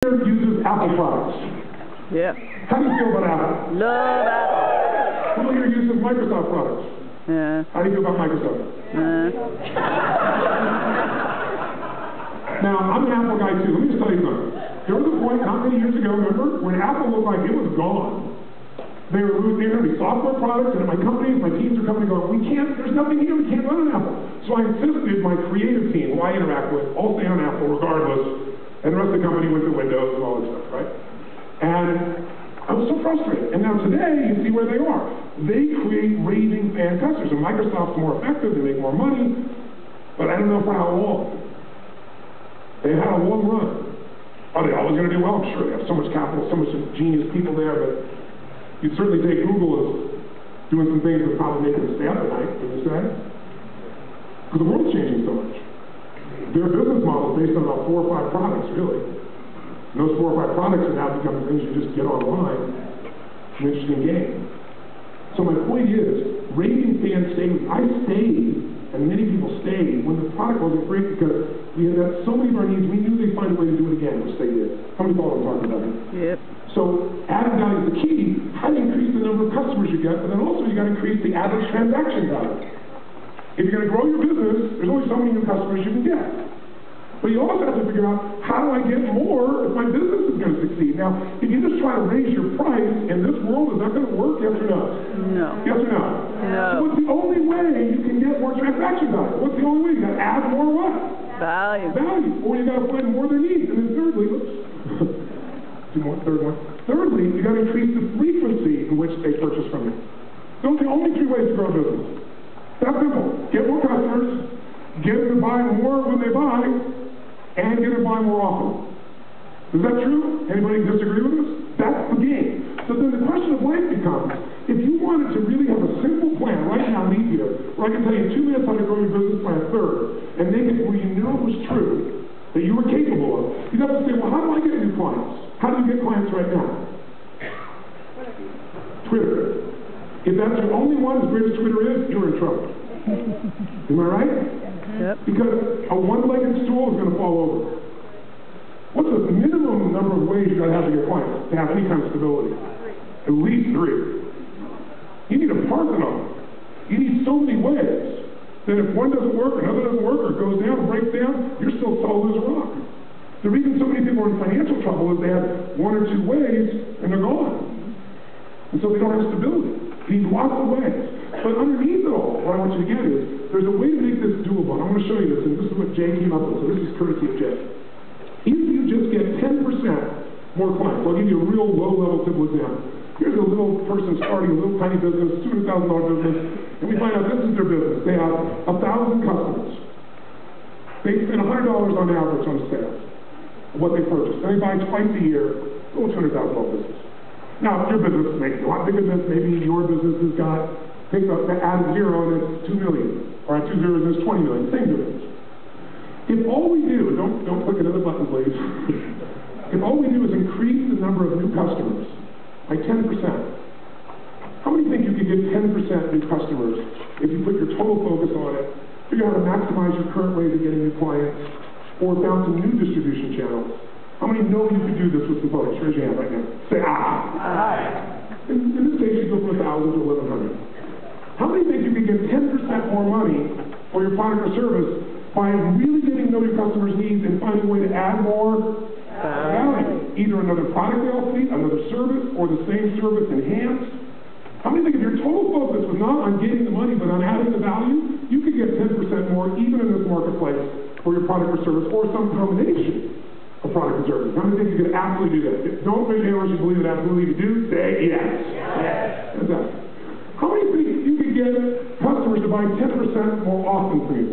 Uses Apple products. Yep. How do you feel about Apple? Love Apple. Who here uses Microsoft products? Yeah. How do you feel about Microsoft? Now, I'm an Apple guy too. Let me just tell you something. There was a point not many years ago, remember, when Apple looked like it was gone. They were going to be software products, and at my companies, my teams are coming and going, there's nothing here, we can't run on Apple. So I insisted my creative team, who I interact with, all stay on Apple regardless, and the rest of the company went to Windows and all this stuff, right? And I was so frustrated. And now today, you see where they are. They create raving fan customers. And Microsoft's more effective, they make more money, but I don't know for how long. They had a long run. Are they always going to do well? I'm sure they have so much capital, so much genius people there, but you'd certainly take Google as doing some things that probably make them stay up at night, wouldn't you say? Because the world's changing so much. Their business model is based on about 4 or 5 products, really. And those 4 or 5 products are now becoming things you just get online. It's an interesting game. So my point is, raving fans stay. I stayed, and many people stayed, when the product wasn't great because we had so many of our needs, we knew they'd find a way to do it again, which they did. How many follow what I'm talking about? Yep. So added value is the key. How do you increase the number of customers you get, but then also you got to increase the average transaction value. If you're going to grow your business, there's only so many new customers you can get. But you also have to figure out, how do I get more if my business is going to succeed? Now, if you just try to raise your price in this world, is that going to work? Yes or no? No. Yes or no? No. So what's the only way you can get more transaction value? What's the only way? You got to add more what? Value. Value. Or you got to find more their needs. And then thirdly, third one. Thirdly, you got to increase the frequency in which they purchase from you. Those are the only 3 ways to grow a business. That's simple. Get more customers, get them to buy more when they buy, and get them to buy more often. Is that true? Anybody disagree with us? That's the game. So then the question of life becomes, if you wanted to really have a simple plan right now, leave here, where I can tell you in 2 minutes how to grow your business by a third, and make it where you know it was true, that you were capable of, you'd have to say, well, how do I get new clients? How do you get clients right now? Twitter. If that's your only one, as great as Twitter is, you're in trouble. Am I right? Yep. Because a one-legged stool is going to fall over. What's the minimum number of ways you got to have to get clients to have any kind of stability? At least 3. You need a Parthenon. You need so many ways that if one doesn't work, another doesn't work, or goes down, breaks down, you're still solid as a rock. The reason so many people are in financial trouble is they have 1 or 2 ways and they're gone. And so they don't have stability. You need lots of ways. But underneath it all, what I want you to get is, there's a way to make this doable. And I'm going to show you this, and this is what Jay came up with, so this is courtesy of Jay. If you just get 10% more clients, I'll give you a real low-level simple example. Here's a little person starting a little tiny business, $200,000 business, and we find out this is their business. They have 1,000 customers. They spend $100 on average on sales of what they purchase. And they buy twice a year, little $200,000 business. Now, if your business makes a lot bigger than this, maybe your business has got, take the added 0 and it's $2 million, or at 2 zeros and it's $20 million, same difference. If all we do, don't click another button, please. If all we do is increase the number of new customers by 10%, how many think you could get 10% new customers if you put your total focus on it, figure out how to maximize your current ways of getting new clients, or found some new distribution channels? How many know you could do this with components? Raise your hand right now. Say, ah. In this case, you go from 1,000 to 1,100. How many think you could get 10% more money for your product or service by really getting to know your customers' needs and finding a way to add more value? Either another product they all need, another service, or the same service enhanced. How many think if your total focus was not on getting the money, but on adding the value, you could get 10% more even in this marketplace for your product or service, or some combination of product and service? How many think you could absolutely do that? Don't raise your hand unless you believe it absolutely you do. Say yes. Yes. Fantastic. How many think you could get customers to buy 10% more often from you?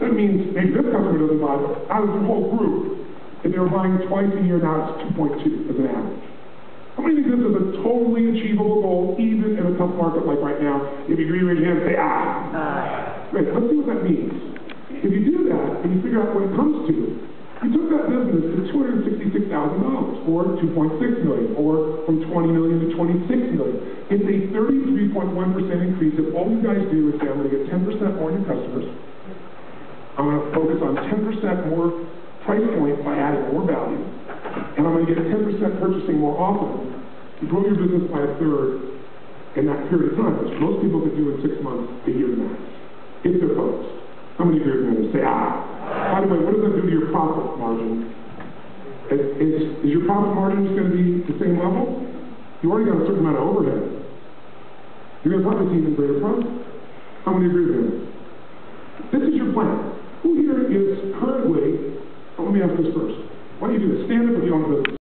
That means maybe this customer doesn't buy, but out of the whole group, if they were buying twice a year, now it's 2.2 as an average. How many think this is a totally achievable goal, even in a tough market like right now? If you agree, raise your hand and say, ah. Great, let's see what that means. If you do that, and you figure out what it comes to, you took that business to $266,000, or $2.6 million, or from $20 million to $26 million. It's a 33.1% increase if all you guys do is say, I'm going to get 10% more new customers. I'm going to focus on 10% more price point by adding more value. and I'm going to get 10% purchasing more often, you grow your business by a third in that period of time, which most people could do in 6 months, a year max, if they're focused. How many agree with me? Say, By the way, what does that do to your profit margin? Is your profit margin just going to be the same level? You already got a certain amount of overhead. You're going to probably see even greater profit. How many agree with me? This is your plan. Who here is currently, let me ask this first. Why don't you do this? Stand up if you own a business.